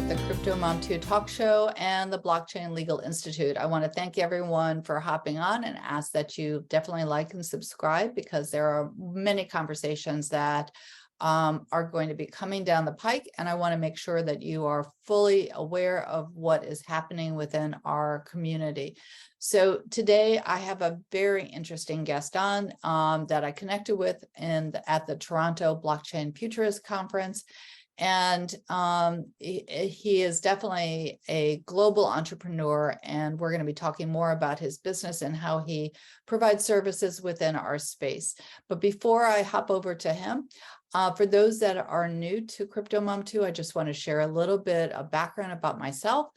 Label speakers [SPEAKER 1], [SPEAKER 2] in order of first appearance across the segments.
[SPEAKER 1] with the Crypto Mom 2 talk show and the Blockchain Legal Institute. I want to thank everyone for hopping on and ask that you definitely like and subscribe, because there are many conversations that are going to be coming down the pike, and I want to make sure that you are fully aware of what is happening within our community. So today I have a very interesting guest on that I connected with at the Toronto Blockchain Futurist Conference. And he is definitely a global entrepreneur, and we're going to be talking more about his business and how he provides services within our space. But before I hop over to him, for those that are new to Crypto Mom 2, I just want to share a little bit of background about myself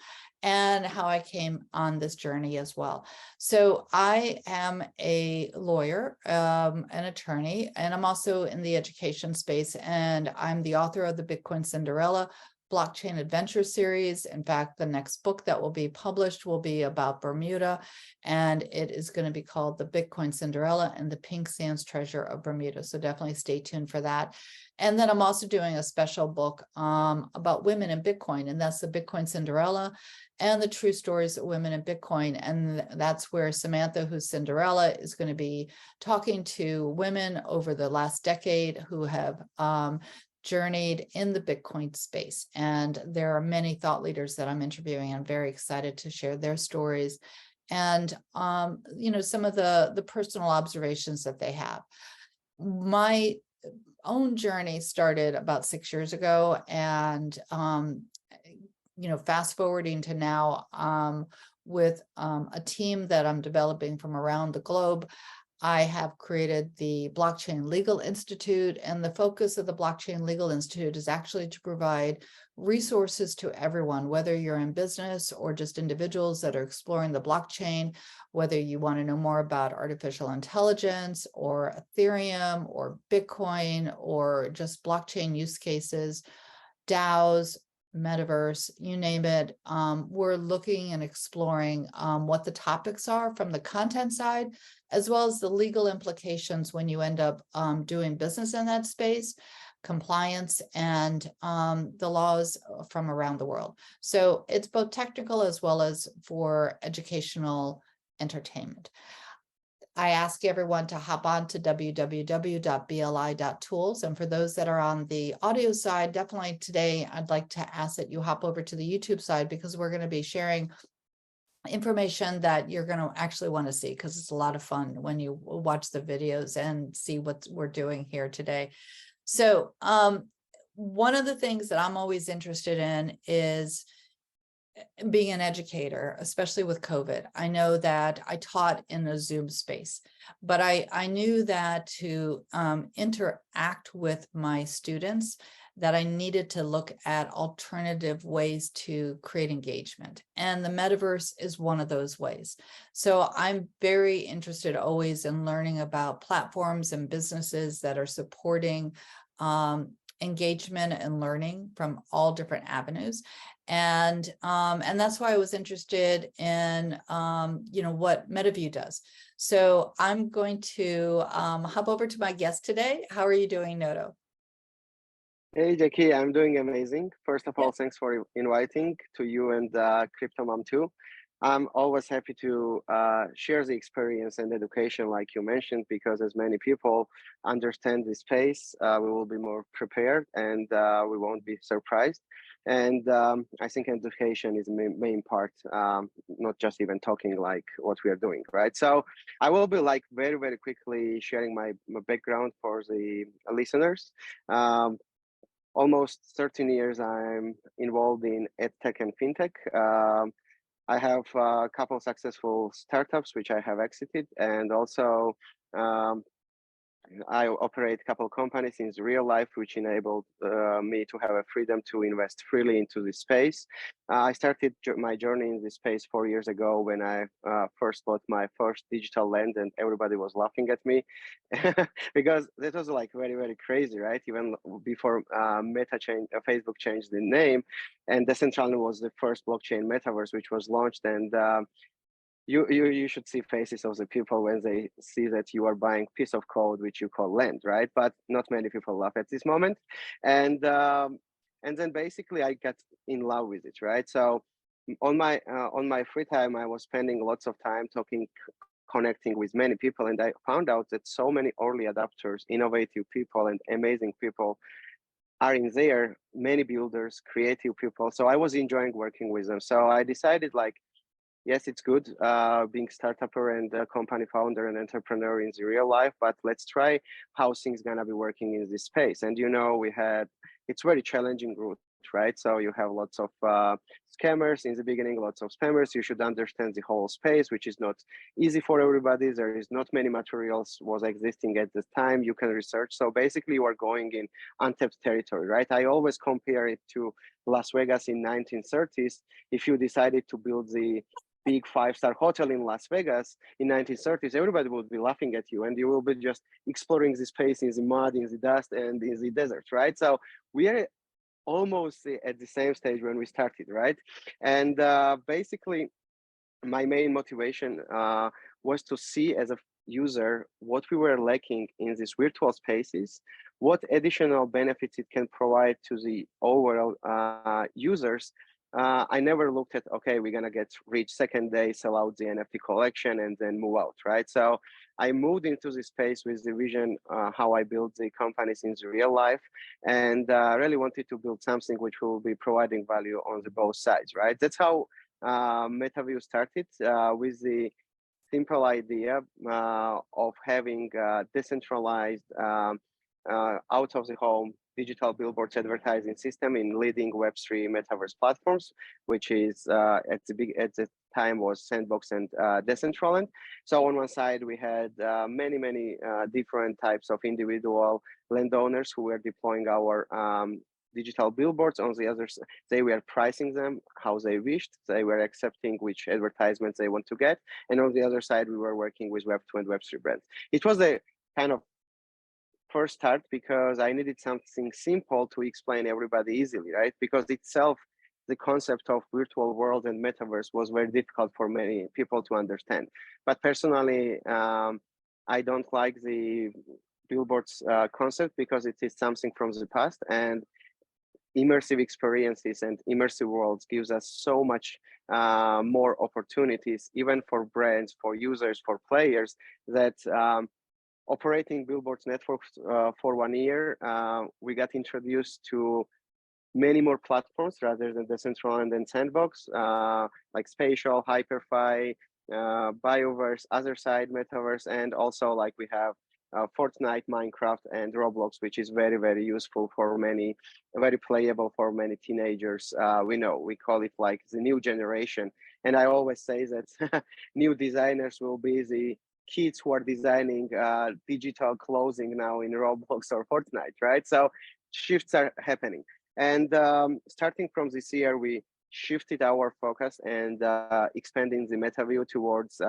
[SPEAKER 1] and how I came on this journey as well. So I am a lawyer, an attorney, and I'm also in the education space, and I'm the author of the Bitcoin Cinderella Blockchain Adventure series. In fact, the next book that will be published will be about Bermuda, and it is going to be called The Bitcoin Cinderella and the Pink Sands Treasure of Bermuda. So definitely stay tuned for that. And then I'm also doing a special book about women in Bitcoin, and that's the Bitcoin Cinderella and the true stories of women in Bitcoin. And that's where Samantha, who's Cinderella, is going to be talking to women over the last decade who have journeyed in the Bitcoin space. And there are many thought leaders that I'm interviewing. I'm very excited to share their stories and, some of the personal observations that they have. My own journey started about 6 years ago, and fast forwarding to now, with a team that I'm developing from around the globe, I have created the Blockchain Legal Institute, and the focus of the Blockchain Legal Institute is actually to provide resources to everyone, whether you're in business or just individuals that are exploring the blockchain, whether you want to know more about artificial intelligence or Ethereum or Bitcoin or just blockchain use cases, DAOs, Metaverse, you name it. We're looking and exploring what the topics are from the content side, as well as the legal implications when you end up doing business in that space, compliance, and the laws from around the world. So it's both technical as well as for educational entertainment. I ask everyone to hop on to www.bli.tools. And for those that are on the audio side, definitely today, I'd like to ask that you hop over to the YouTube side, because we're going to be sharing information that you're going to actually want to see, because it's a lot of fun when you watch the videos and see what we're doing here today. So one of the things that I'm always interested in is being an educator, especially with COVID. I know that I taught in a Zoom space, but I knew that to interact with my students, that I needed to look at alternative ways to create engagement. And the metaverse is one of those ways. So I'm very interested always in learning about platforms and businesses that are supporting engagement and learning from all different avenues. And that's why I was interested in, what MetaView does. So I'm going to hop over to my guest today. How are you doing, Nodo?
[SPEAKER 2] Hey, Jacqui, I'm doing amazing. First of all, thanks for inviting to you and Crypto Mom 2. I'm always happy to share the experience and education, like you mentioned, because as many people understand the space, we will be more prepared, and we won't be surprised. And I think education is the main part, not just even talking like what we are doing, right? So I will be like very, very quickly sharing my background for the listeners. Almost 13 years I'm involved in edtech and fintech. I have a couple successful startups which I have exited, and also I operate a couple of companies in real life, which enabled me to have a freedom to invest freely into this space. I started my journey in this space 4 years ago when I first bought my first digital land, and everybody was laughing at me because that was like very, very crazy, right? Even before Facebook changed the name, and Decentraland was the first blockchain metaverse which was launched, and you should see faces of the people when they see that you are buying piece of code which you call land, right? But not many people laugh at this moment, and And then basically I got in love with it, right? So on my free time, I was spending lots of time talking, connecting with many people, and I found out that so many early adopters, innovative people, and amazing people are in there. Many builders, creative people. So I was enjoying working with them. So I decided, like, yes, it's good being startupper and a company founder and entrepreneur in the real life, but let's try how things gonna be working in this space. And it's very challenging route, right? So you have lots of scammers in the beginning, lots of spammers. You should understand the whole space, which is not easy for everybody. There is not many materials was existing at the time you can research. So basically you are going in untapped territory, right? I always compare it to Las Vegas in 1930s. If you decided to build the big five-star hotel in Las Vegas in 1930s, everybody would be laughing at you, and you will be just exploring the space in the mud, in the dust, and in the desert, right? So we are almost at the same stage when we started, right? And basically, my main motivation was to see as a user what we were lacking in these virtual spaces, what additional benefits it can provide to the overall users. I never looked at, okay, we're gonna get rich second day, sell out the NFT collection, and then move out, right? So I moved into this space with the vision how I build the companies in the real life, and really wanted to build something which will be providing value on the both sides, right? That's how MetaView started with the simple idea of having a decentralized out of the home digital billboards advertising system in leading Web3 metaverse platforms, which is at the time was Sandbox and Decentraland. So on one side we had many different types of individual landowners who were deploying our digital billboards. On the other side, they were pricing them how they wished. They were accepting which advertisements they want to get. And on the other side, we were working with Web2 and Web3 brands. It was a kind of first start because I needed something simple to explain everybody easily, right? Because itself, the concept of virtual world and metaverse was very difficult for many people to understand. But personally, I don't like the billboards concept because it is something from the past, and immersive experiences and immersive worlds gives us so much more opportunities, even for brands, for users, for players, that operating billboards networks for 1 year, we got introduced to many more platforms rather than Decentraland and Sandbox, like Spatial, Hyperfi, Bioverse, Other Side, Metaverse, and also like we have Fortnite, Minecraft, and Roblox, which is very useful for many, very playable for many teenagers. We call it like the new generation. And I always say that new designers will be the kids who are designing digital clothing now in Roblox or Fortnite, right? So shifts are happening. And starting from this year, we shifted our focus and expanding the MetaView towards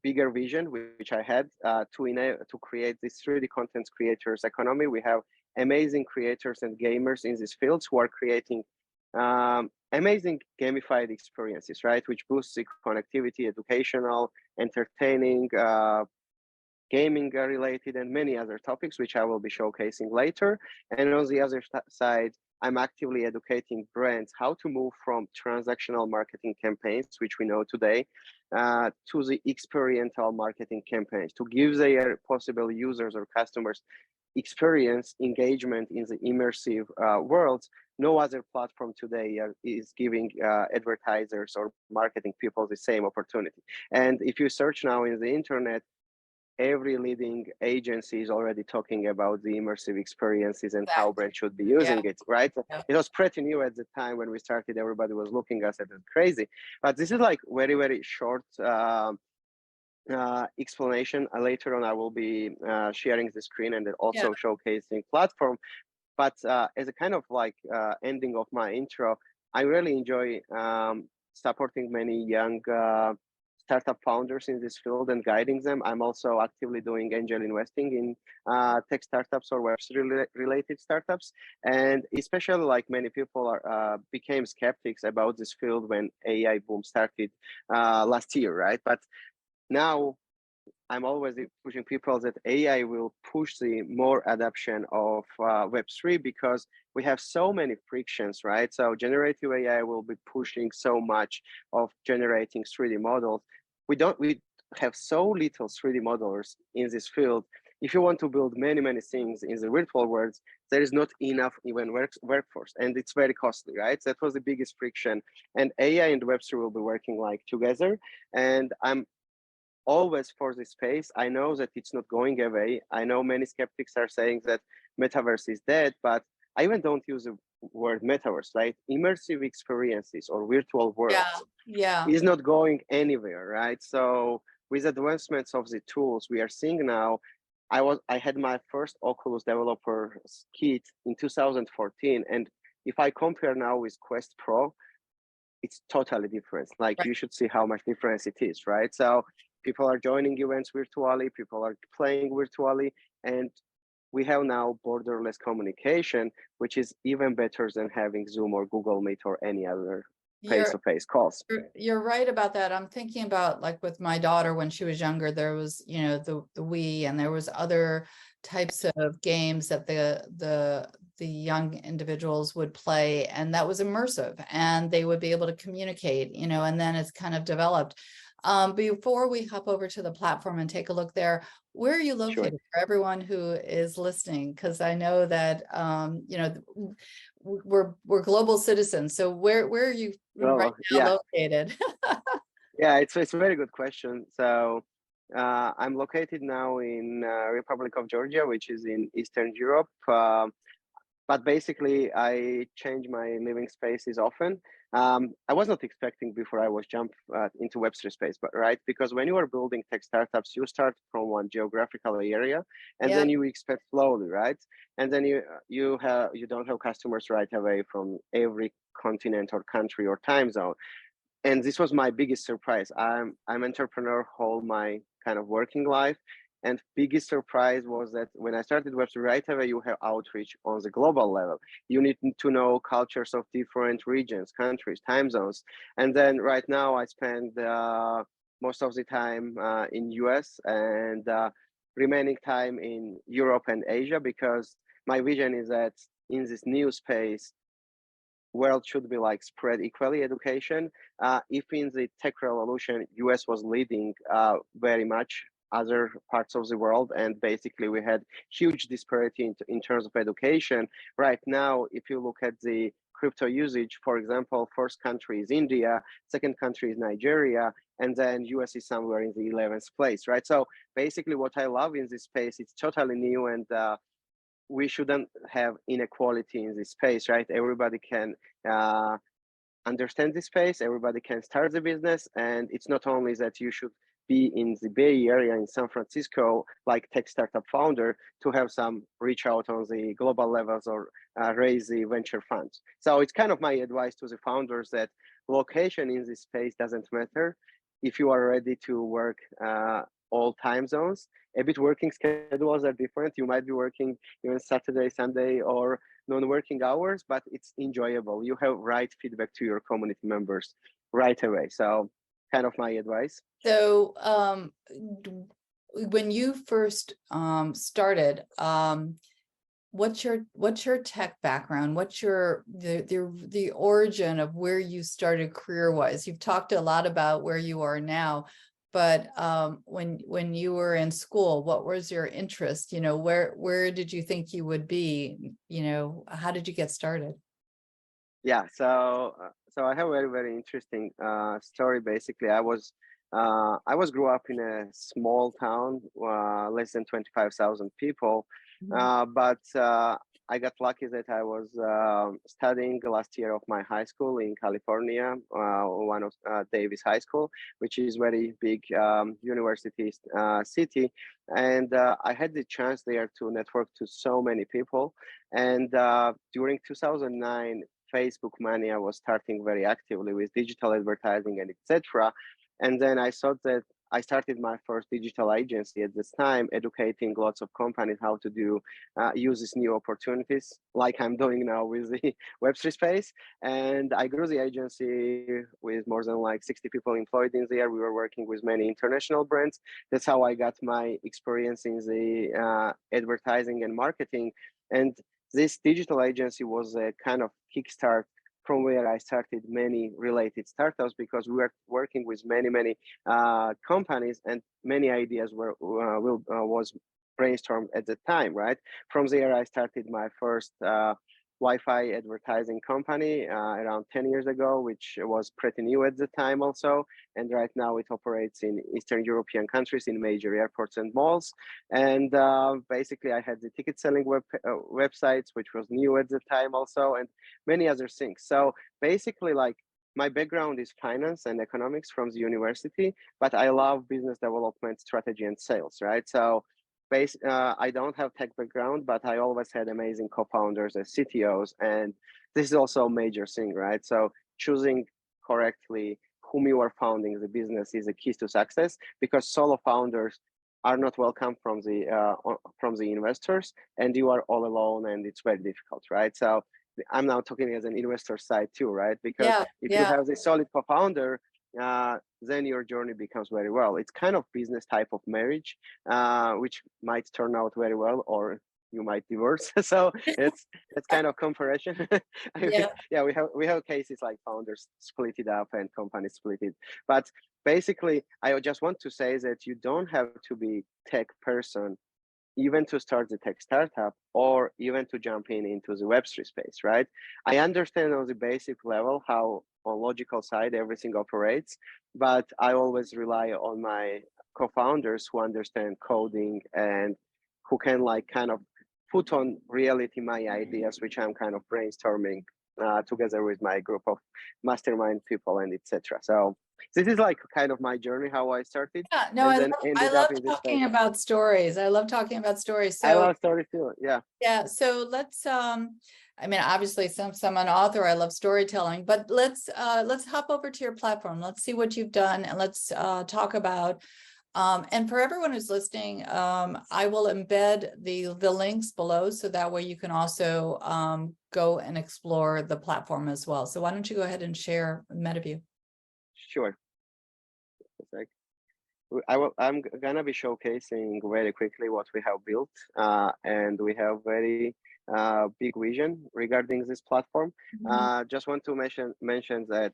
[SPEAKER 2] bigger vision, which I had to create this 3D content creators economy. We have amazing creators and gamers in these fields who are creating amazing gamified experiences, right? Which boosts the connectivity, educational, entertaining, gaming related, and many other topics, which I will be showcasing later. And on the other side, I'm actively educating brands how to move from transactional marketing campaigns, which we know today, to the experiential marketing campaigns to give their possible users or customers experience engagement in the immersive worlds. No other platform today is giving advertisers or marketing people the same opportunity. And if you search now in the internet, every leading agency is already talking about the immersive experiences and how brands should be using it, right? Yeah. It was pretty new at the time when we started. Everybody was looking at us as crazy. But this is like very short explanation. Later on, I will be sharing the screen and then also showcasing platform. But as a kind of like ending of my intro, I really enjoy supporting many young startup founders in this field and guiding them. I'm also actively doing angel investing in tech startups or Web3 related startups. And especially like many people are became skeptics about this field when AI boom started last year, right? But now I'm always pushing people that AI will push the more adoption of Web3 because we have so many frictions, right? So generative AI will be pushing so much of generating 3D models. We have so little 3D modelers in this field. If you want to build many things in the virtual worlds, there is not enough even workforce, and it's very costly, right? That was the biggest friction. And AI and Web3 will be working like together. And I'm always for the space. I know that it's not going away. I know many skeptics are saying that metaverse is dead, but I even don't use the word metaverse, right? Immersive experiences or virtual
[SPEAKER 1] Yeah,
[SPEAKER 2] worlds
[SPEAKER 1] yeah,
[SPEAKER 2] is not going anywhere, right? So with advancements of the tools we are seeing now, I had my first Oculus developer kit in 2014, and if I compare now with Quest Pro, it's totally different. Like
[SPEAKER 1] right.
[SPEAKER 2] you should see how much difference it is, right? So people are joining events virtually, people are playing virtually, and we have now borderless communication, which is even better than having Zoom or Google Meet or any other
[SPEAKER 1] You're
[SPEAKER 2] face-to-face calls.
[SPEAKER 1] you're right about that. I'm thinking about like with my daughter when she was younger, there was, the Wii, and there was other types of games that the young individuals would play, and that was immersive, and they would be able to communicate, and then it's kind of developed. Before we hop over to the platform and take a look there, where are you
[SPEAKER 2] Sure.
[SPEAKER 1] located for everyone who is listening? Because I know that we're global citizens. So where are you right
[SPEAKER 2] Well,
[SPEAKER 1] now
[SPEAKER 2] yeah,
[SPEAKER 1] located?
[SPEAKER 2] yeah, it's a very good question. So I'm located now in Republic of Georgia, which is in Eastern Europe. But basically I change my living spaces often. I was not expecting before I was jump into Web3 space, but right, because when you are building tech startups, you start from one geographical area, and
[SPEAKER 1] Yeah,
[SPEAKER 2] then you expand slowly, right? And then you don't have customers right away from every continent or country or time zone. And this was my biggest surprise. I'm entrepreneur whole my kind of working life, and biggest surprise was that when I started Web3 right away, you have outreach on the global level. You need to know cultures of different regions, countries, time zones, and then right now I spend most of the time in US and remaining time in Europe and Asia because my vision is that in this new space world should be like spread equally education. If in the tech revolution, US was leading very much other parts of the world, and basically we had huge disparity in terms of education. Right now, if you look at the crypto usage, for example, first country is India, second country is Nigeria, and then US is somewhere in the 11th place, right? So basically what I love in this space, it's totally new, and we shouldn't have inequality in this space, right? Everybody can uh, understand this space, everybody can start the business, and it's not only that you should be in the Bay Area in San Francisco, like tech startup founder, to have some reach out on the global levels or raise the venture funds. So it's kind of my advice to the founders that location in this space doesn't matter. If you are ready to work all time zones, a bit working schedules are different. You might be working even Saturday, Sunday, or non-working hours, but it's enjoyable. You have right feedback to your community members right away. So kind of my advice.
[SPEAKER 1] so when you first started, what's your tech background? What's the origin of where you started career-wise? You've talked a lot about where you are now, but when you were in school, what was your interest? Where did you think you would be? How did you get started?
[SPEAKER 2] Yeah, so I have a very interesting story. Basically, I was grew up in a small town, less than 25,000 people,
[SPEAKER 1] Mhm.
[SPEAKER 2] but I got lucky that I was studying the last year of my high school in California, one of Davis High School, which is very big university city, and I had the chance there to network to so many people. And during 2009, Facebook mania was starting very actively with digital advertising and etc. And then I thought that I started my first digital agency at this time, educating lots of companies how to do use these new opportunities, like I'm doing now with the Web3 space. And I grew the agency with more than like 60 people employed in there. We were working with many international brands. That's how I got my experience in the advertising and marketing. And this digital agency was a kind of kickstart from where I started many related startups, because we were working with many companies, and many ideas was brainstormed at the time, right? From there, I started my first Wi-Fi advertising company around 10 years ago, which was pretty new at the time also. And right now it operates in Eastern European countries in major airports and malls. And basically I had the ticket selling websites, which was new at the time also, and many other things. So basically, like, my background is finance and economics from the university, but I love business development, strategy, and sales, right? So I don't have tech background, but I always had amazing co-founders as CTOs, and this is also a major thing, right? So choosing correctly whom you are founding the business is a key to success, because solo founders are not welcome from the investors, and you are all alone, and it's very difficult, right? So I'm now talking as an investor side too, right? Because if you have a solid co-founder, then your journey becomes very well. It's kind of business type of marriage, which might turn out very well, or you might divorce. So it's kind of comparison. Yeah, we have cases like founders split it up and companies split it. But basically, I just want to say that you don't have to be tech person even to start the tech startup, or even to jump into the Web3 space, right? I understand on the basic level how on logical side everything operates, but I always rely on my co-founders who understand coding and who can like kind of put on reality my ideas, which I'm kind of brainstorming together with my group of mastermind people and etc. So this is like kind of my journey, how I started.
[SPEAKER 1] Yeah, no, I love talking about stories. I love talking about stories. So
[SPEAKER 2] I love stories too. Yeah.
[SPEAKER 1] Yeah. So let's I mean, obviously since I'm an author, I love storytelling, but let's hop over to your platform. Let's see what you've done, and let's talk about and for everyone who's listening, I will embed the links below, so that way you can also go and explore the platform as well. So why don't you go ahead and share MetaView?
[SPEAKER 2] Sure. I'm gonna be showcasing very quickly what we have built, and we have very big vision regarding this platform. Just want to mention that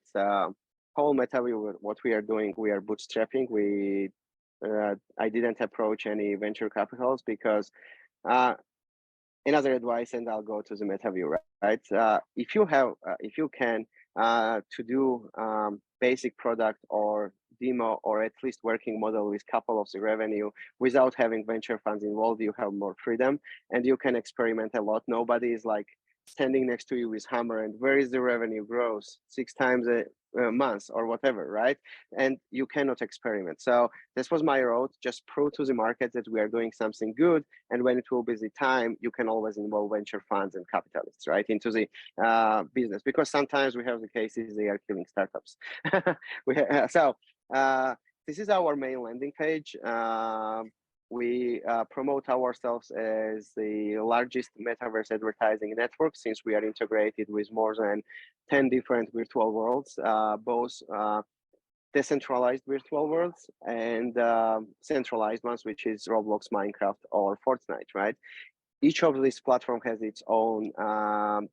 [SPEAKER 2] whole MetaView, what we are doing, we are bootstrapping. I didn't approach any venture capitals, because another advice, and I'll go to the MetaView, right? If you can to do basic product or demo, or at least working model with couple of the revenue without having venture funds involved, you have more freedom and you can experiment a lot. Nobody is like standing next to you with hammer and where is the revenue grows 6 times a month or whatever, right? And you cannot experiment. So this was my road, just prove to the market that we are doing something good, and when it will be the time, you can always involve venture funds and capitalists, right, into the business, because sometimes we have the cases they are killing startups. This is our main landing page. We promote ourselves as the largest metaverse advertising network, since we are integrated with more than 10 different virtual worlds, both decentralized virtual worlds and centralized ones, which is Roblox, Minecraft, or Fortnite, right? Each of these platforms has its own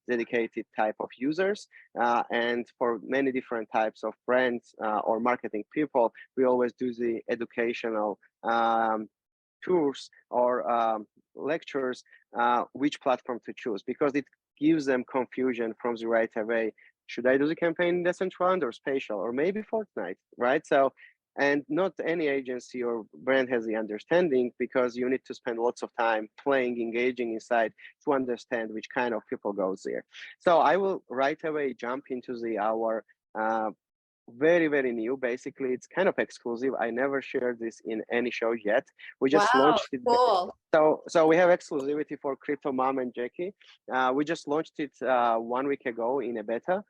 [SPEAKER 2] dedicated type of users. And for many different types of brands or marketing people, we always do the educational tours or lectures, which platform to choose, because it gives them confusion from the right away. Should I do the campaign in Decentraland or Spatial or maybe Fortnite, right? So, and not any agency or brand has the understanding, because you need to spend lots of time playing, engaging inside to understand which kind of people goes there. So I will right away jump into our very, very new. Basically, it's kind of exclusive. I never shared this in any show yet. We just
[SPEAKER 1] Wow,
[SPEAKER 2] launched it.
[SPEAKER 1] cool.
[SPEAKER 2] So we have exclusivity for Crypto Mom and Jacqui. We just launched it 1 week ago in a beta.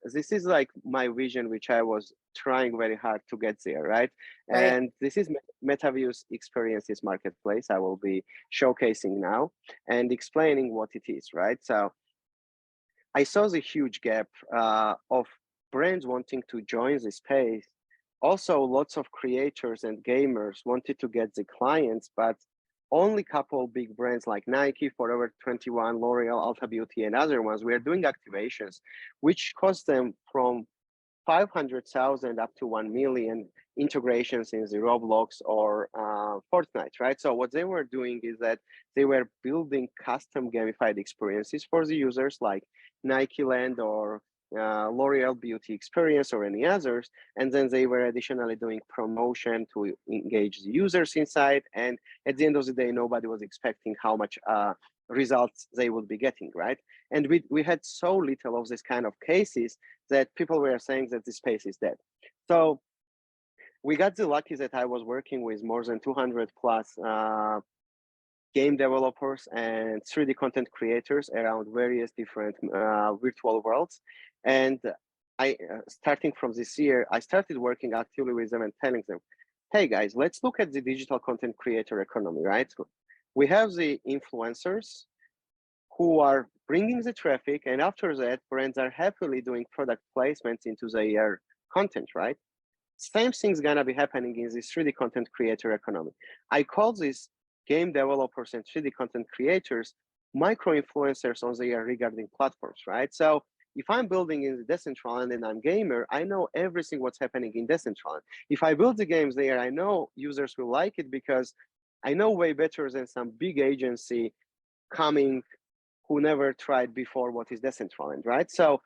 [SPEAKER 2] This is like my vision, which I was trying very hard to get there, right?
[SPEAKER 1] Right.
[SPEAKER 2] And this is Metaverse Experiences Marketplace. I will be showcasing now and explaining what it is, right? So I saw the huge gap of brands wanting to join the space. Also, lots of creators and gamers wanted to get the clients, but only couple big brands like Nike, Forever 21, L'Oreal, Ulta Beauty, and other ones were doing activations, which cost them from 500,000 up to 1 million integrations in the Roblox or Fortnite, right? So what they were doing is that they were building custom gamified experiences for the users like Nike Land or L'Oreal Beauty Experience or any others. And then they were additionally doing promotion to engage the users inside. And at the end of the day, nobody was expecting how much results they would be getting, right? And we had so little of this kind of cases that people were saying that the space is dead. So we got the lucky that I was working with more than 200 plus game developers and 3D content creators around various different virtual worlds. And starting from this year, I started working actively with them and telling them, hey guys, let's look at the digital content creator economy, right? We have the influencers who are bringing the traffic, and after that, brands are happily doing product placements into their content, right? Same thing's gonna be happening in this 3D content creator economy. I call this game developers and 3D content creators micro influencers on their regarding platforms, right? So if I'm building in the Decentraland and I'm gamer, I know everything what's happening in Decentraland. If I build the games there, I know users will like it because I know way better than some big agency coming who never tried before what is Decentraland, right? So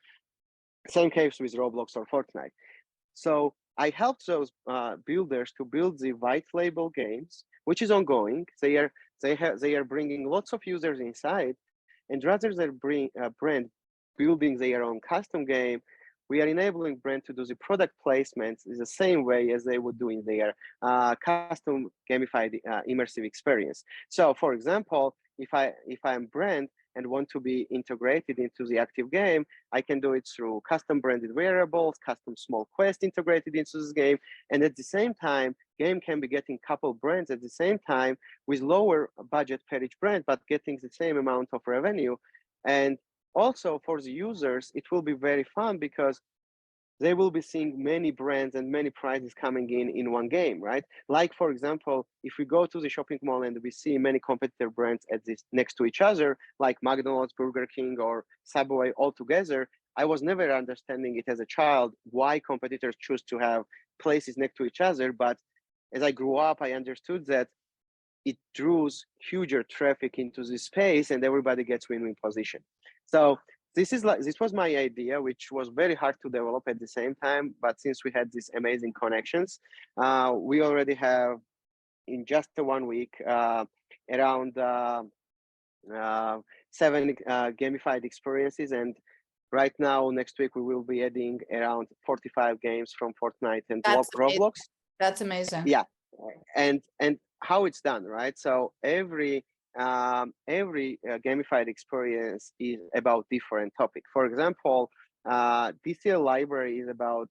[SPEAKER 2] same case with Roblox or Fortnite. So I helped those builders to build the white label games, which is ongoing. They are bringing lots of users inside, and rather than bring a brand building their own custom game, we are enabling brand to do the product placements in the same way as they would do in their custom gamified immersive experience. So, for example, if I'm brand and want to be integrated into the active game, I can do it through custom branded wearables, custom small quest integrated into this game. And at the same time, game can be getting couple brands at the same time with lower budget per each brand, but getting the same amount of revenue. And also for the users, it will be very fun because they will be seeing many brands and many prizes coming in one game, right? Like, for example, if we go to the shopping mall and we see many competitor brands at this next to each other, like McDonald's, Burger King, or Subway all together, I was never understanding it as a child, why competitors choose to have places next to each other. But as I grew up, I understood that it draws huger traffic into this space and everybody gets win-win position. So this was my idea, which was very hard to develop at the same time. But since we had these amazing connections, we already have in just 1 week around 7 gamified experiences, and right now next week we will be adding around 45 games from Fortnite and
[SPEAKER 1] That's amazing.
[SPEAKER 2] Roblox.
[SPEAKER 1] That's amazing.
[SPEAKER 2] Yeah, and how it's done, right? So every gamified experience is about different topic. For example, DCL library is about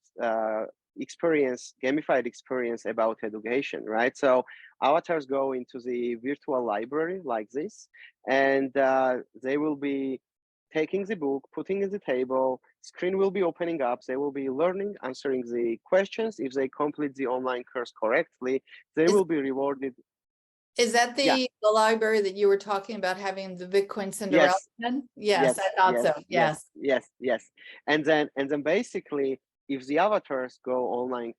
[SPEAKER 2] gamified experience about education, right? So avatars go into the virtual library like this, and they will be taking the book, putting in the table, screen will be opening up, they will be learning, answering the questions. If they complete the online course correctly, they will be rewarded.
[SPEAKER 1] Is that
[SPEAKER 2] Yeah.
[SPEAKER 1] the library that you were talking about having the Bitcoin Cinderella?
[SPEAKER 2] Yes.
[SPEAKER 1] Yes, I thought so. Yes.
[SPEAKER 2] Yes. And then basically, if the avatars go online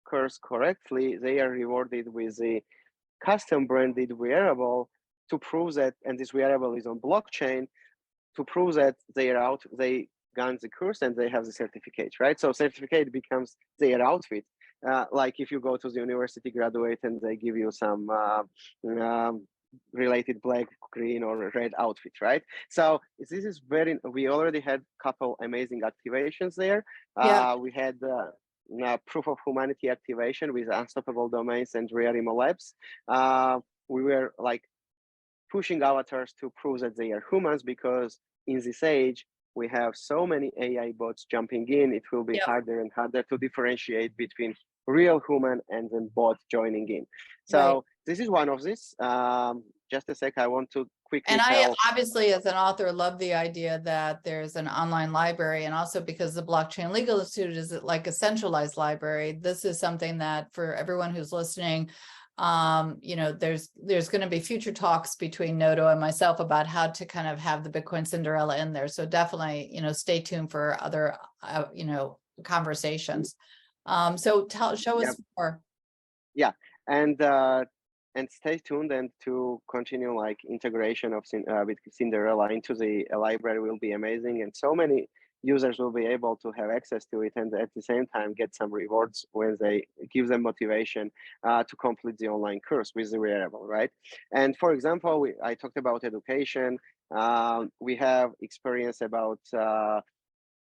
[SPEAKER 2] course correctly, they are rewarded with a custom branded wearable to prove that, and this wearable is on blockchain, to prove that they gone the course and they have the certificate, right? So certificate becomes their outfit. Like if you go to the university, graduate, and they give you some related black, green, or red outfit, right? So this is we already had a couple amazing activations there.
[SPEAKER 1] Yeah.
[SPEAKER 2] We had proof of humanity activation with Unstoppable Domains and Rearimo Labs. We were like pushing avatars to prove that they are humans, because in this age we have so many AI bots jumping in. It will be
[SPEAKER 1] Yep.
[SPEAKER 2] harder and harder to differentiate between real human and then bot joining in. So
[SPEAKER 1] Right.
[SPEAKER 2] this is one of this. Just a sec, I want to quickly
[SPEAKER 1] And I
[SPEAKER 2] tell.
[SPEAKER 1] obviously, as an author, love the idea that there's an online library, and also because the Blockchain Legal Institute is like a centralized library. This is something that for everyone who's listening, you know, there's going to be future talks between Nodo and myself about how to kind of have the Bitcoin Cinderella in there. So definitely, you know, stay tuned for other, you know, conversations. So show
[SPEAKER 2] Yeah.
[SPEAKER 1] us more.
[SPEAKER 2] Yeah, and stay tuned, and to continue like integration of with Cinderella into the library will be amazing, and so many users will be able to have access to it, and at the same time get some rewards when they give them motivation to complete the online course with the wearable, right? And for example, I talked about education. We have experience about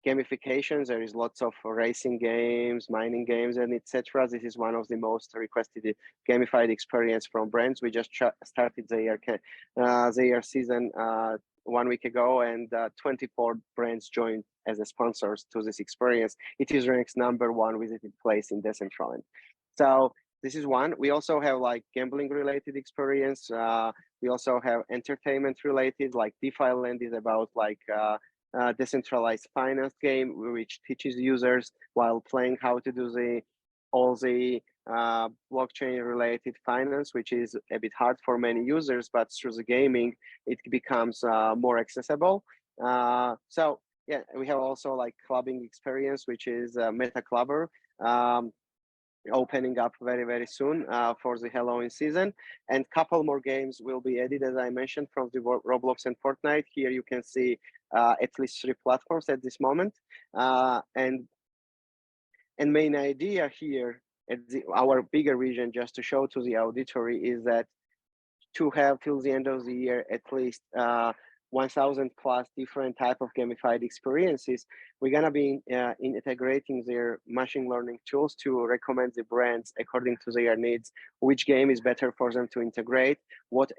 [SPEAKER 2] gamifications. There is lots of racing games, mining games, and etc. This is one of the most requested gamified experience from brands. We just started their season 1 week ago, and 24 brands joined as a sponsors to this experience. It is ranked #1 visited place in Decentraland. So this is one. We also have like gambling related experience. We also have entertainment related, like DeFi Land is about like decentralized finance game, which teaches users while playing how to do all the blockchain related finance, which is a bit hard for many users, but through the gaming it becomes more accessible. So yeah, we have also like clubbing experience, which is Meta Clubber, opening up very, very soon for the Halloween season. And couple more games will be added, as I mentioned, from the Roblox and Fortnite. Here you can see at least 3 platforms at this moment. And main idea here at our bigger vision, just to show to the auditory, is that to have till the end of the year at least 1,000 plus different type of gamified experiences. We're gonna be integrating their machine learning tools to recommend the brands according to their needs, which game is better for them to integrate, what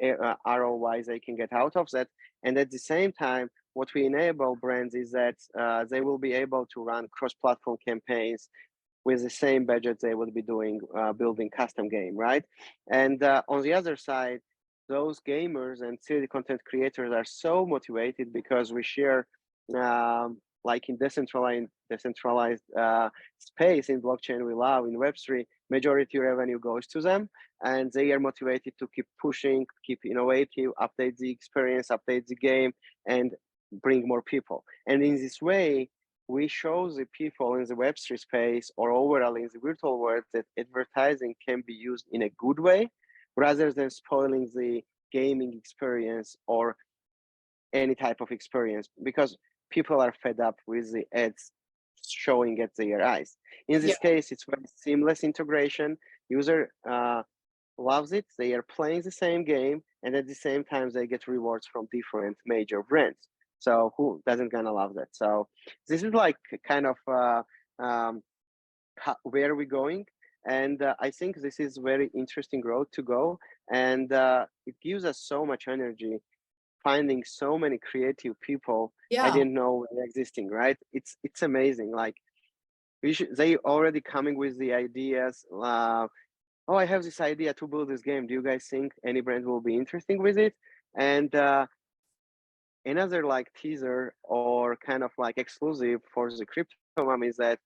[SPEAKER 2] ROIs they can get out of that. And at the same time, what we enable brands is that they will be able to run cross-platform campaigns with the same budget they would be doing building custom game, right? And on the other side, those gamers and 3D content creators are so motivated because we share, like in decentralized space in blockchain we love, in Web3, majority revenue goes to them, and they are motivated to keep pushing, keep innovative, update the experience, update the game, and bring more people. And in this way, we show the people in the Web3 space or overall in the virtual world that advertising can be used in a good way, rather than spoiling the gaming experience or any type of experience, because people are fed up with the ads showing at their eyes. In this case, it's very seamless integration. User loves it. They are playing the same game, and at the same time, they get rewards from different major brands. So who doesn't gonna love that? So this is like kind of where we're going. And I think this is very interesting road to go. And it gives us so much energy, finding so many creative people I didn't know were existing, right? It's amazing. Like they already coming with the ideas. Oh, I have this idea to build this game. Do you guys think any brand will be interesting with it? And another like teaser or kind of like exclusive for the crypto mom is that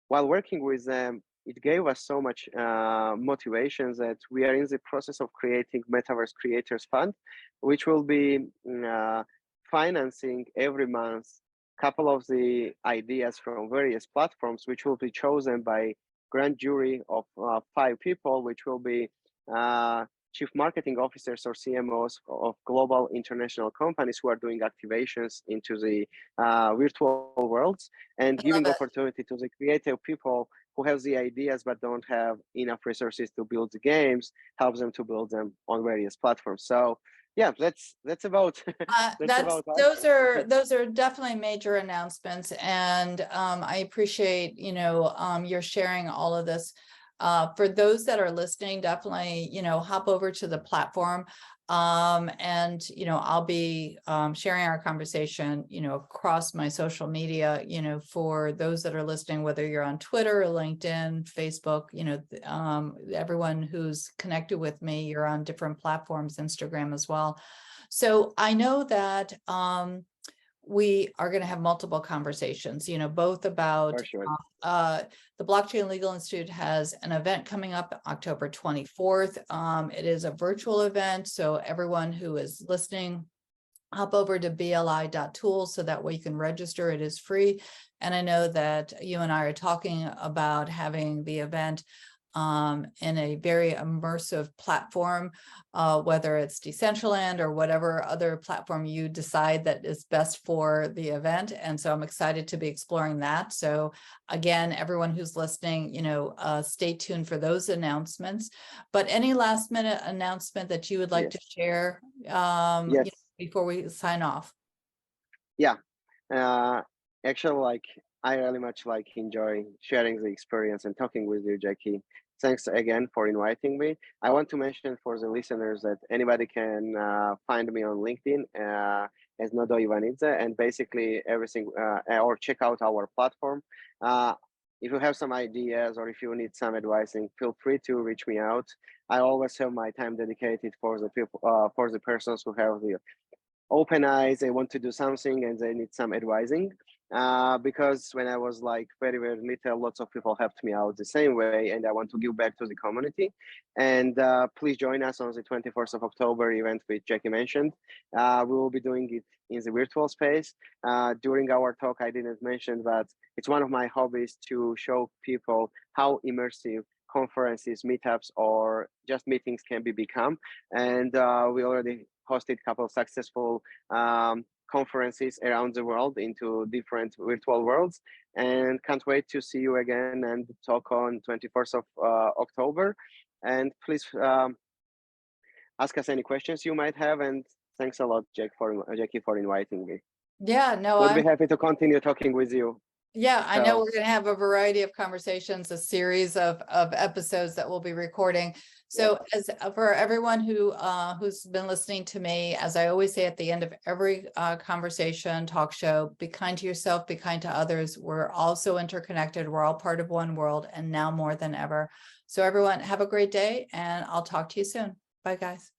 [SPEAKER 2] while working with them, it gave us so much motivation that we are in the process of creating Metaverse Creators Fund, which will be financing every month a couple of the ideas from various platforms, which will be chosen by grand jury of 5 people, which will be chief marketing officers or CMOs of global international companies who are doing activations into the virtual worlds, and giving opportunity to the creative people who have the ideas but don't have enough resources to build the games, help them to build them on various platforms. So yeah, that's about that's about us.
[SPEAKER 1] Those are definitely major announcements, and I appreciate, your sharing all of this. For those that are listening, definitely, hop over to the platform. And, I'll be sharing our conversation, across my social media, for those that are listening, whether you're on Twitter or LinkedIn, Facebook, everyone who's connected with me, you're on different platforms, Instagram as well. So I know that we are going to have multiple conversations, both about
[SPEAKER 2] For sure.
[SPEAKER 1] the Blockchain Legal Institute has an event coming up October 24th. It is a virtual event, so everyone who is listening, hop over to bli.tools so that way you can register. It is free. And I know that you and I are talking about having the event in a very immersive platform, whether it's Decentraland or whatever other platform you decide that is best for the event. And so I'm excited to be exploring that. So again, everyone who's listening, stay tuned for those announcements. But any last minute announcement that you would like
[SPEAKER 2] Yes.
[SPEAKER 1] to share
[SPEAKER 2] Yes.
[SPEAKER 1] before we sign off?
[SPEAKER 2] Yeah. Actually, like, I really much enjoy sharing the experience and talking with you, Jackie. Thanks again for inviting me. I want to mention for the listeners that anybody can find me on LinkedIn as Nodo Ivanidze, and basically everything, or check out our platform. If you have some ideas or if you need some advising, feel free to reach me out. I always have my time dedicated for the people, for the persons who have the open eyes, they want to do something and they need some advising. Because when I was very, very little, lots of people helped me out the same way, and I want to give back to the community. And please join us on the 24th of October event which Jackie mentioned. We will be doing it in the virtual space. During our talk, I didn't mention that it's one of my hobbies to show people how immersive conferences, meetups, or just meetings can be become. And we already hosted a couple of successful conferences around the world into different virtual worlds, and can't wait to see you again and talk on 24th of October. And please ask us any questions you might have. And thanks a lot, Jackie, for inviting me.
[SPEAKER 1] Yeah, no,
[SPEAKER 2] Would be happy to continue talking with you.
[SPEAKER 1] yeah, I know
[SPEAKER 2] So,
[SPEAKER 1] we're going to have a variety of conversations, a series of episodes that we'll be recording. So as for everyone who's been listening to me, as I always say at the end of every conversation, talk show, be kind to yourself, be kind to others. We're all so interconnected. We're all part of one world, and now more than ever. So everyone, have a great day, and I'll talk to you soon. Bye, guys.